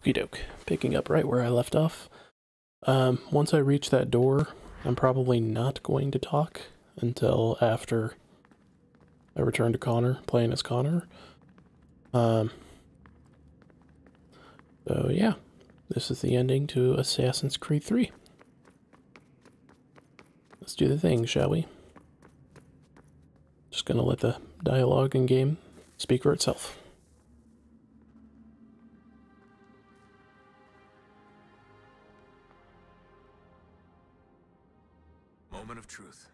Okie doke. Picking up right where I left off. Once I reach that door, I'm probably not going to talk until after I return to Connor, playing as Connor. So yeah, this is the ending to Assassin's Creed 3. Let's do the thing, shall we? Just gonna let the dialogue in game speak for itself. Moment of truth.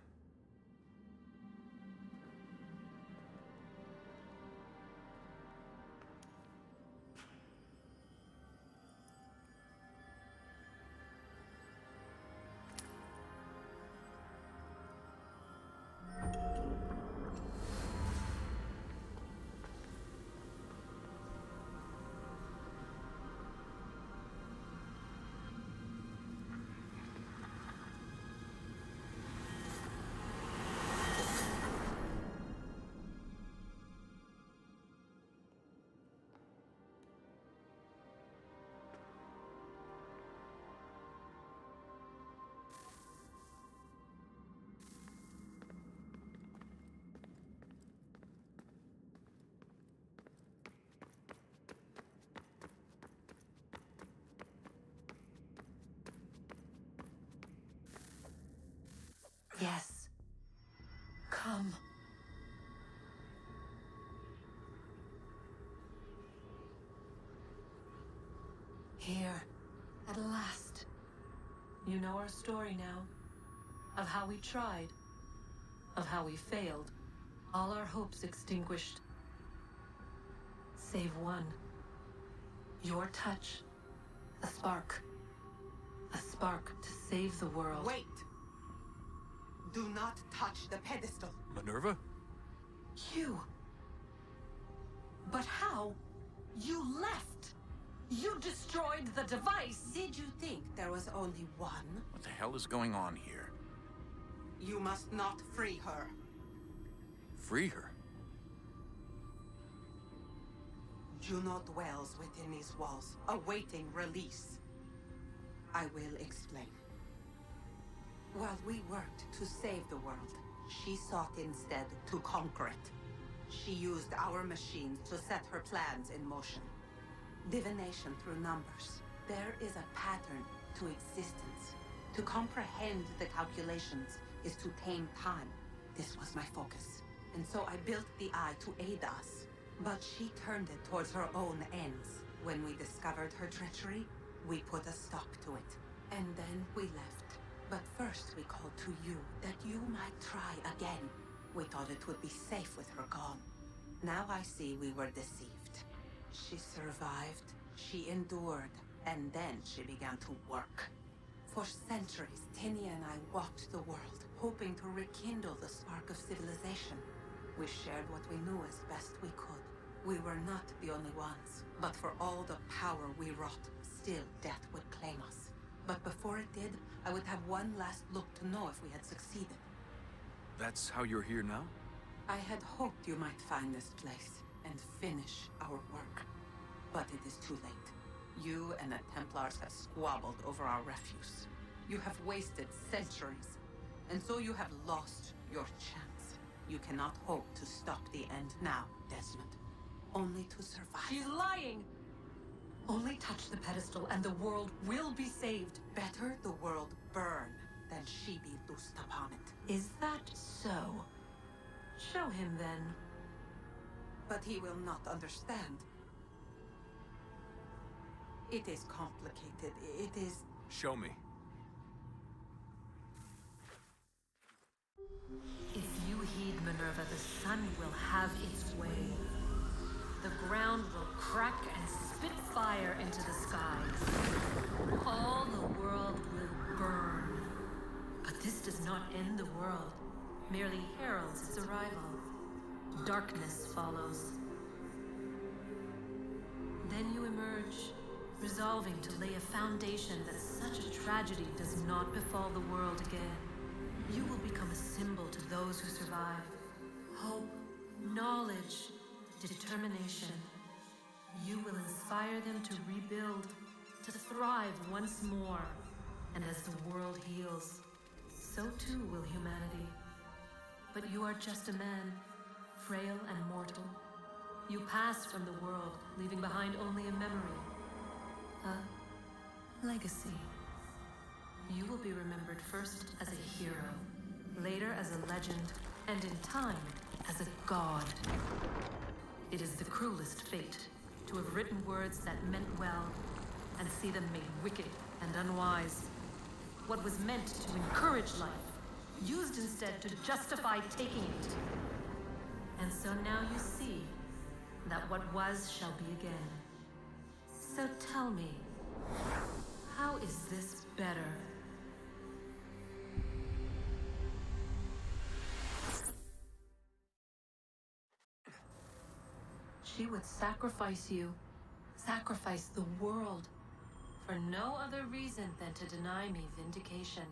Yes. Come. Here, at last. You know our story now. Of how we tried. Of how we failed. All our hopes extinguished. Save one. Your touch. A spark. A spark to save the world. Wait! Do not touch the pedestal. Minerva? You. But how? You left. You destroyed the device. Did you think there was only one? What the hell is going on here? You must not free her. Free her? Juno dwells within these walls, awaiting release. I will explain. While we worked to save the world, she sought instead to conquer it. She used our machines to set her plans in motion. Divination through numbers. There is a pattern to existence. To comprehend the calculations is to tame time. This was my focus. And so I built the eye to aid us. But she turned it towards her own ends. When we discovered her treachery, we put a stop to it. And then we left. But first we called to you, that you might try again. We thought it would be safe with her gone. Now I see we were deceived. She survived, she endured, and then she began to work. For centuries, Tinia and I walked the world, hoping to rekindle the spark of civilization. We shared what we knew as best we could. We were not the only ones, but for all the power we wrought, still death would claim us. But before it did, I would have one last look to know if we had succeeded. That's how you're here now? I had hoped you might find this place and finish our work. But it is too late. You and the Templars have squabbled over our refuse. You have wasted centuries, and so you have lost your chance. You cannot hope to stop the end now, Desmond. Only to survive. She's lying! Only touch the pedestal and the world will be saved. Better the world burn than she be loosed upon it. Is that so? Show him then. But he will not understand. It is complicated. It is... Show me. If you heed Minerva, the sun will have its way. The ground will crack and spit fire into the skies. All the world will burn. But this does not end the world, merely heralds its arrival. Darkness follows. Then you emerge, resolving to lay a foundation that such a tragedy does not befall the world again. You will become a symbol to those who survive. Hope, knowledge, determination. You will inspire them to rebuild, to thrive once more. And as the world heals, so too will humanity. But you are just a man, frail and mortal. You pass from the world, leaving behind only a memory. A legacy. You will be remembered first as a hero, later as a legend, and in time, as a god. It is the cruelest fate to have written words that meant well, and see them made wicked and unwise. What was meant to encourage life, used instead to justify taking it. And so now you see that what was shall be again. So tell me, how is this better? She would sacrifice you, sacrifice the world, for no other reason than to deny me vindication.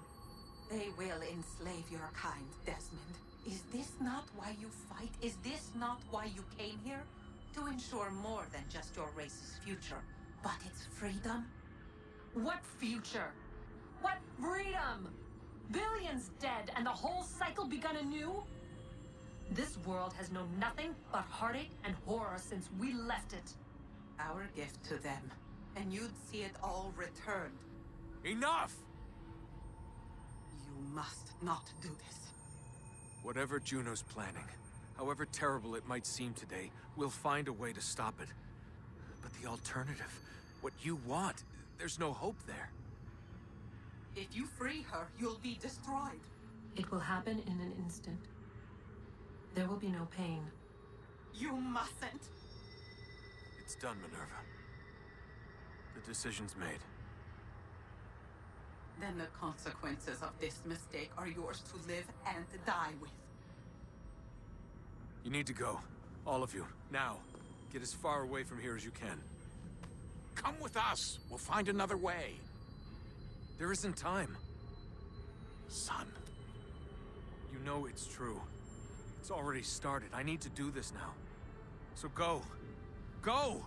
They will enslave your kind, Desmond. Is this not why you fight? Is this not why you came here? To ensure more than just your race's future, but its freedom? What future? What freedom? Billions dead and the whole cycle begun anew? This world has known nothing but heartache and horror since we left it. Our gift to them, and you'd see it all returned. Enough! You must not do this. Whatever Juno's planning, however terrible it might seem today, we'll find a way to stop it. But the alternative, what you want, there's no hope there. If you free her, you'll be destroyed. It will happen in an instant. There will be no pain. You mustn't. It's done, Minerva. The decision's made. Then the consequences of this mistake are yours to live and die with. You need to go. All of you. Now. Get as far away from here as you can. Come with us! We'll find another way. There isn't time. Son. You know it's true. It's already started. I need to do this now. So go. Go!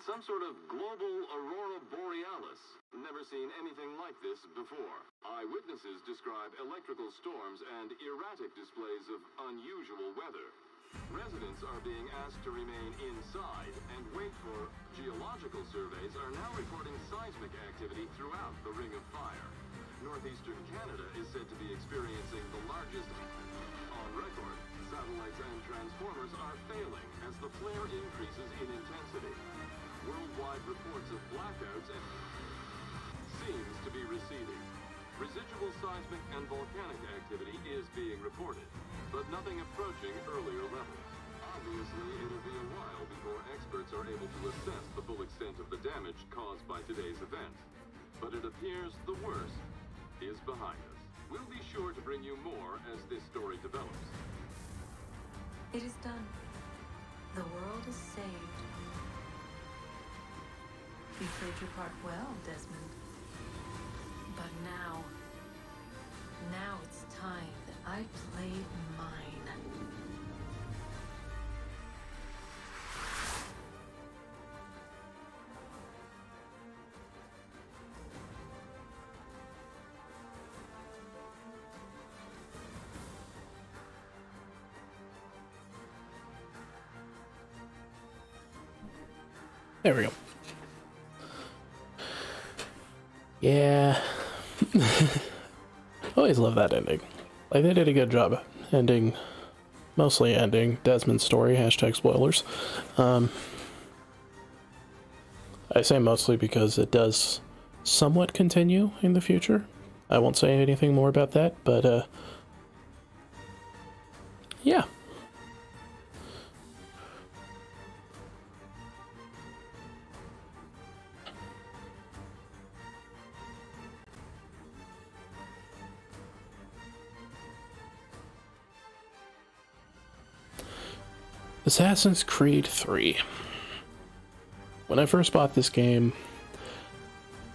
It's some sort of global aurora borealis. Never seen anything like this before. Eyewitnesses describe electrical storms and erratic displays of unusual weather. Residents are being asked to remain inside and wait for geological surveys are now reporting seismic activity throughout the Ring of Fire. Northeastern Canada is said to be experiencing the largest on record. Satellites and transformers are failing as the flare increases in intensity. Worldwide reports of blackouts and seems to be receding. Residual seismic and volcanic activity is being reported, but nothing approaching earlier levels. Obviously, it'll be a while before experts are able to assess the full extent of the damage caused by today's event. But it appears the worst is behind us. We'll be sure to bring you more as this story develops. It is done. The world is saved. You played your part well, Desmond. But now it's time that I played mine. There we go. Yeah. Always love that ending. Like, they did a good job mostly ending Desmond's story, hashtag spoilers. I say mostly because it does somewhat continue in the future. I won't say anything more about that, but yeah. Assassin's Creed 3. When I first bought this game,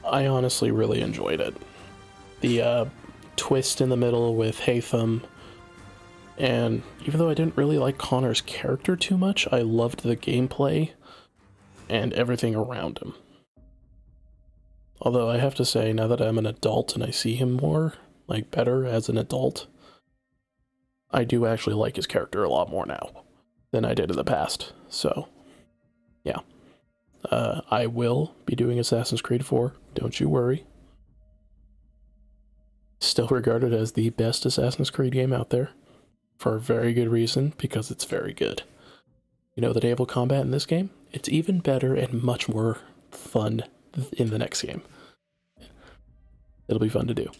I honestly really enjoyed it. The twist in the middle with Haytham, and even though I didn't really like Connor's character too much, I loved the gameplay and everything around him. Although I have to say, now that I'm an adult and I see him more, like better as an adult, I do actually like his character a lot more now than I did in the past. So, yeah. I will be doing Assassin's Creed 4, don't you worry. Still regarded as the best Assassin's Creed game out there, for a very good reason, because it's very good. You know, the naval combat in this game, it's even better and much more fun in the next game. It'll be fun to do.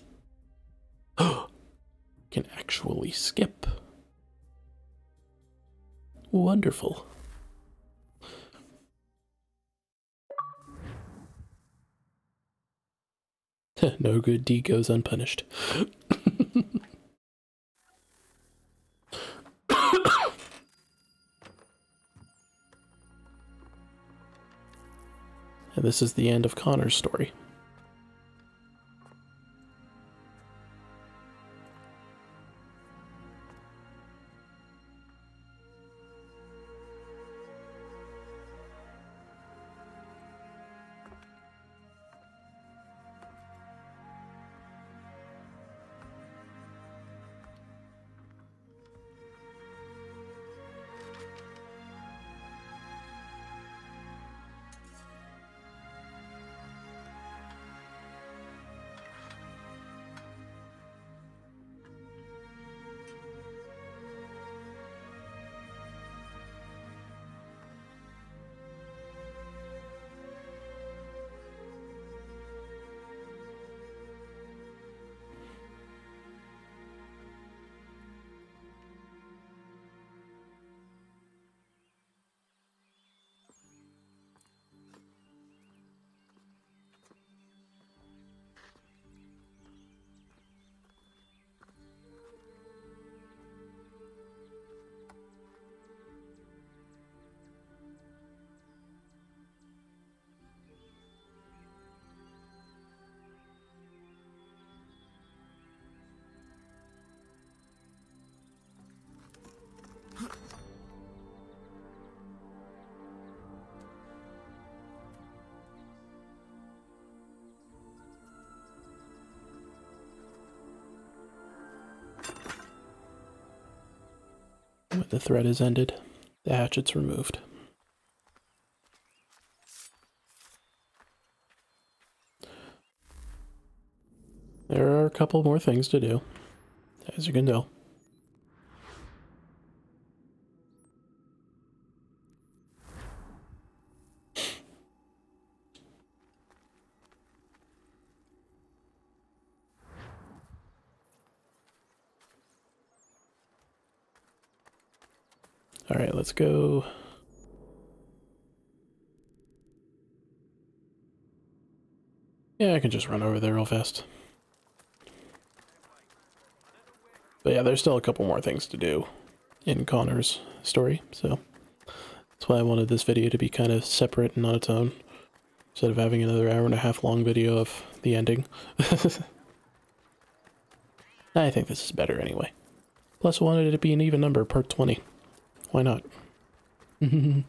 Can actually skip. Wonderful. No good deed goes unpunished. And this is the end of Connor's story. When the thread is ended, the hatchet's removed. There are a couple more things to do, as you can tell. All right, let's go. Yeah, I can just run over there real fast. But yeah, there's still a couple more things to do in Connor's story, so that's why I wanted this video to be kind of separate and on its own, instead of having another hour-and-a-half long video of the ending. I think this is better anyway. Plus, I wanted it to be an even number, part 20. Why not? Yeah,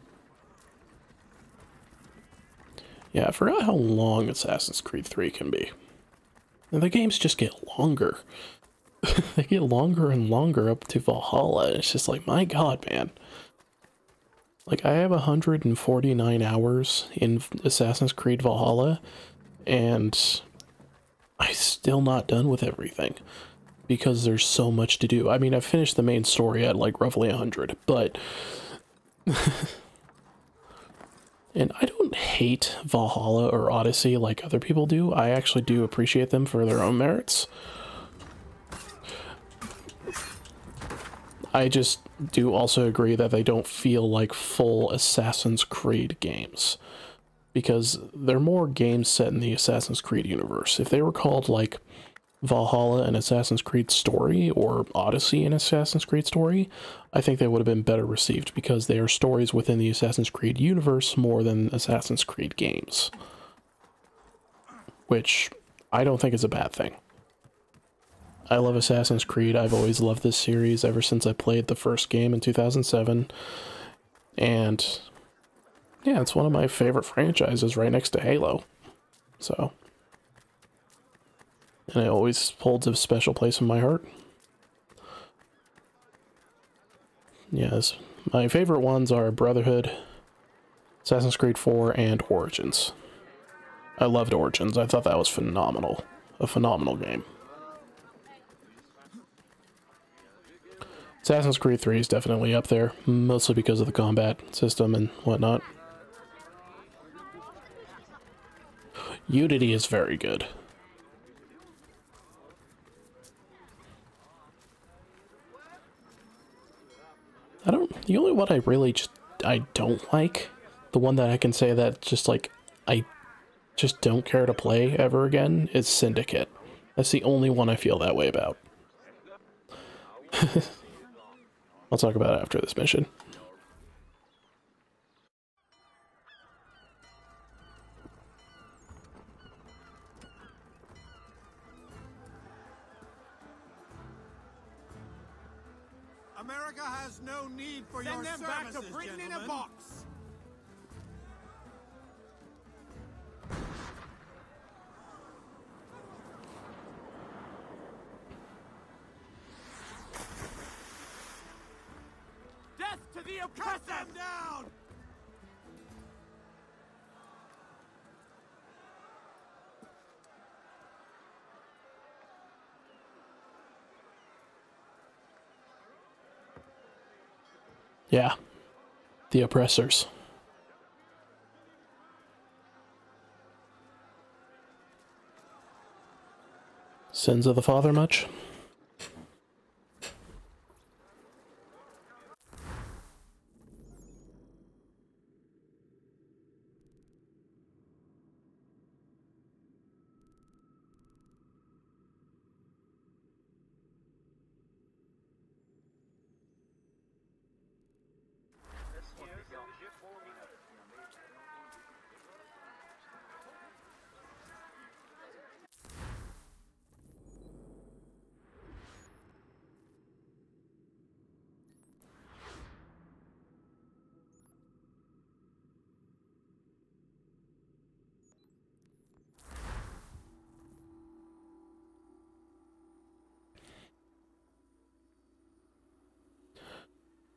I forgot how long Assassin's Creed 3 can be. And the games just get longer. They get longer and longer up to Valhalla. It's just like, my god, man. Like, I have 149 hours in Assassin's Creed Valhalla, and I'm still not done with everything. Because there's so much to do. I mean, I've finished the main story at, like, roughly 100, but... And I don't hate Valhalla or Odyssey like other people do. I actually do appreciate them for their own merits. I just do also agree that they don't feel like full Assassin's Creed games, because they're more games set in the Assassin's Creed universe. If they were called like Valhalla and Assassin's Creed Story or Odyssey and Assassin's Creed Story, I think they would have been better received because they are stories within the Assassin's Creed universe more than Assassin's Creed games, which I don't think is a bad thing. I love Assassin's Creed. I've always loved this series ever since I played the first game in 2007. And yeah, it's one of my favorite franchises right next to Halo. So, and it always holds a special place in my heart. Yes, my favorite ones are Brotherhood, Assassin's Creed 4, and Origins. I loved Origins. I thought that was phenomenal. A phenomenal game. Assassin's Creed 3 is definitely up there, mostly because of the combat system and whatnot. Unity is very good. The only one I don't like, the one that I can say that just like, I just don't care to play ever again, is Syndicate. That's the only one I feel that way about. I'll talk about it after this mission. America has no need for your services, back to Britain in a box. Death to the oppressor! Cut them down! Yeah, the oppressors. Sins of the Father much?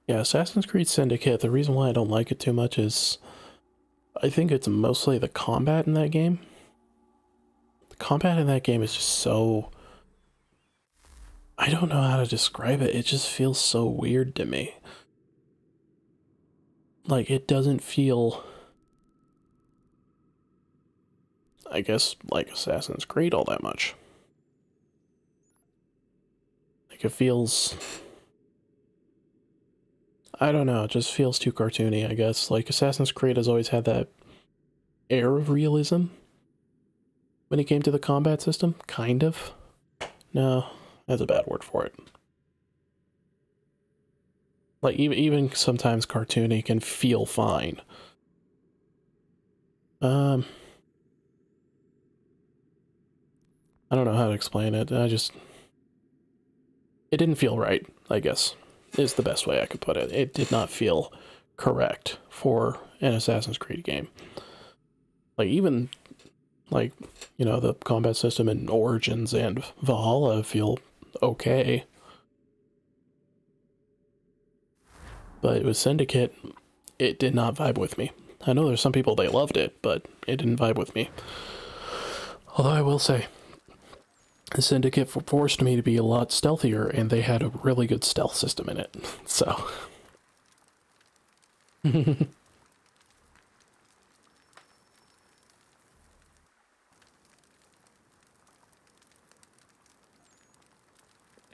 Yeah, Assassin's Creed Syndicate, the reason why I don't like it too much is I think it's mostly the combat in that game. The combat in that game is just so... I don't know how to describe it. It just feels so weird to me. Like, it doesn't feel... I guess, like Assassin's Creed all that much. Like, it feels... I don't know, it just feels too cartoony, I guess. Like, Assassin's Creed has always had that air of realism when it came to the combat system, kind of. No, that's a bad word for it. Like, even sometimes cartoony can feel fine. I don't know how to explain it. It didn't feel right, I guess, is the best way I could put it. It did not feel correct for an Assassin's Creed game. Like, even, like, you know, the combat system in Origins and Valhalla feel okay. But with Syndicate, it did not vibe with me. I know there's some people, they loved it, but it didn't vibe with me. Although I will say, the Syndicate forced me to be a lot stealthier, and they had a really good stealth system in it, so...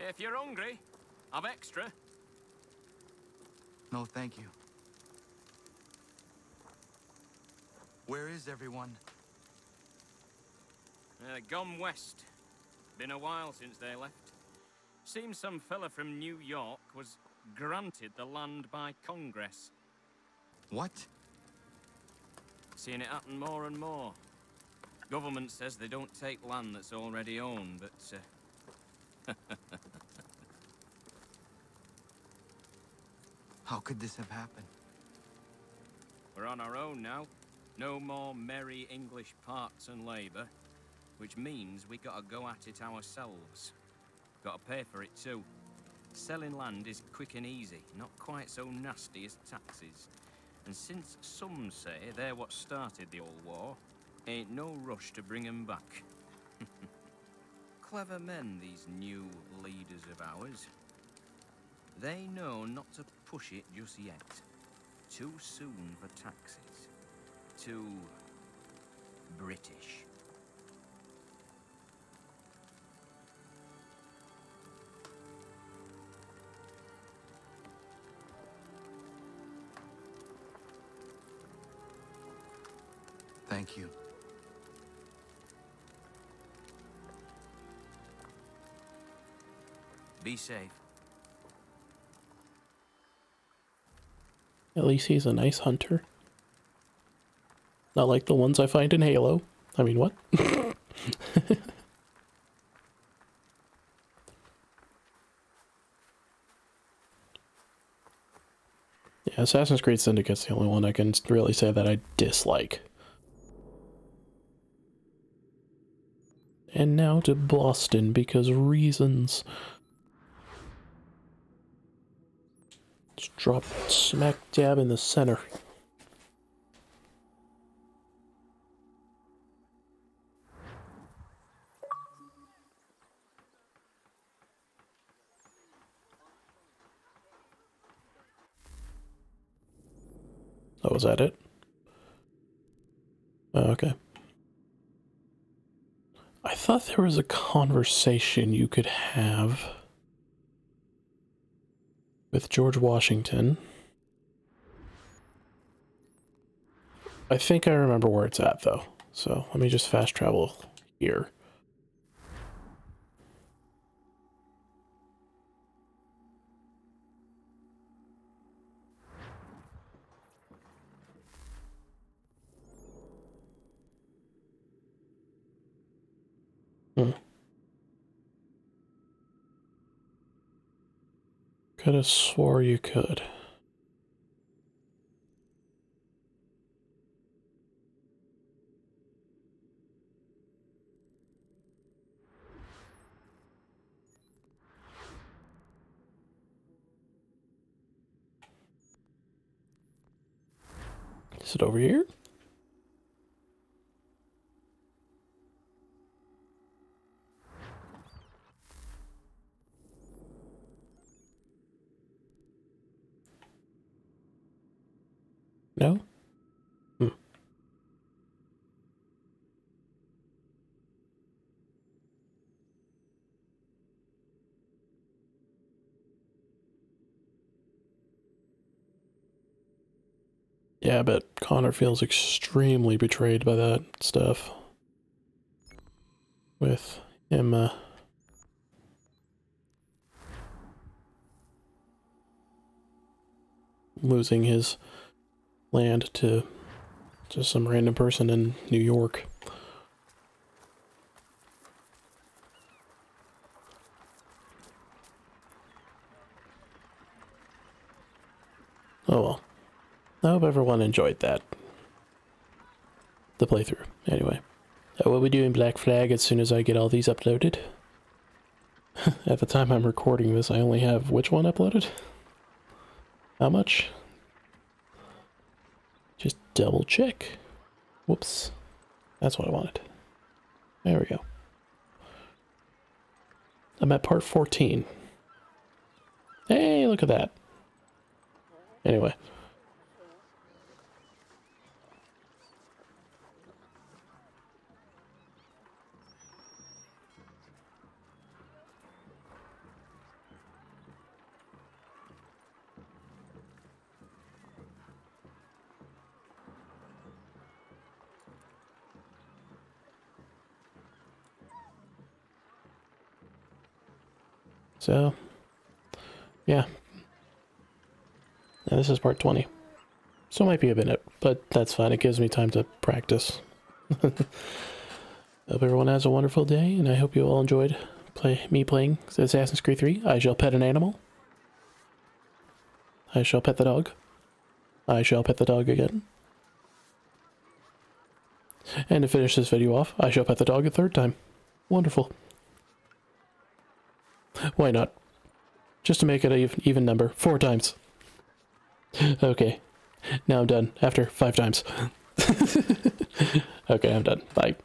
If you're hungry, I've extra. No, thank you. Where is everyone? Gone west. Been a while since they left. Seems some fella from New York was granted the land by Congress. What? Seeing it happen more and more. Government says they don't take land that's already owned, but How could this have happened? we're on our own now. No more merry English parts and labour, which means we gotta go at it ourselves. Gotta pay for it too. Selling land is quick and easy, not quite so nasty as taxes. And since some say they're what started the old war, ain't no rush to bring 'em back. Clever men, these new leaders of ours. They know not to push it just yet. Too soon for taxes. Too British. Thank you. Be safe. At least he's a nice hunter. Not like the ones I find in Halo. I mean, what? Yeah, Assassin's Creed Syndicate's the only one I can really say that I dislike. And now to Boston, because reasons. Just drop smack dab in the center. Oh, was that it? Oh, okay. I thought there was a conversation you could have with George Washington. I think I remember where it's at, though. So let me just fast travel here. Could have swore you could. Is it over here? No? Yeah, but Connor feels extremely betrayed by that stuff. With him, losing his land to just some random person in New York. Oh well. I hope everyone enjoyed that. The playthrough, anyway. I will be doing Black Flag as soon as I get all these uploaded. At the time I'm recording this, I only have which one uploaded? How much? Just double check. Whoops. That's what I wanted. There we go. I'm at part 14. Hey, look at that. Anyway. So, yeah. And this is part 20. So it might be a minute, but that's fine. It gives me time to practice. Hope everyone has a wonderful day, and I hope you all enjoyed me playing Assassin's Creed 3. I shall pet an animal. I shall pet the dog. I shall pet the dog again. And to finish this video off, I shall pet the dog a third time. Wonderful. Why not? Just to make it an even number. 4 times. Okay. Now I'm done. After 5 times. Okay, I'm done. Bye.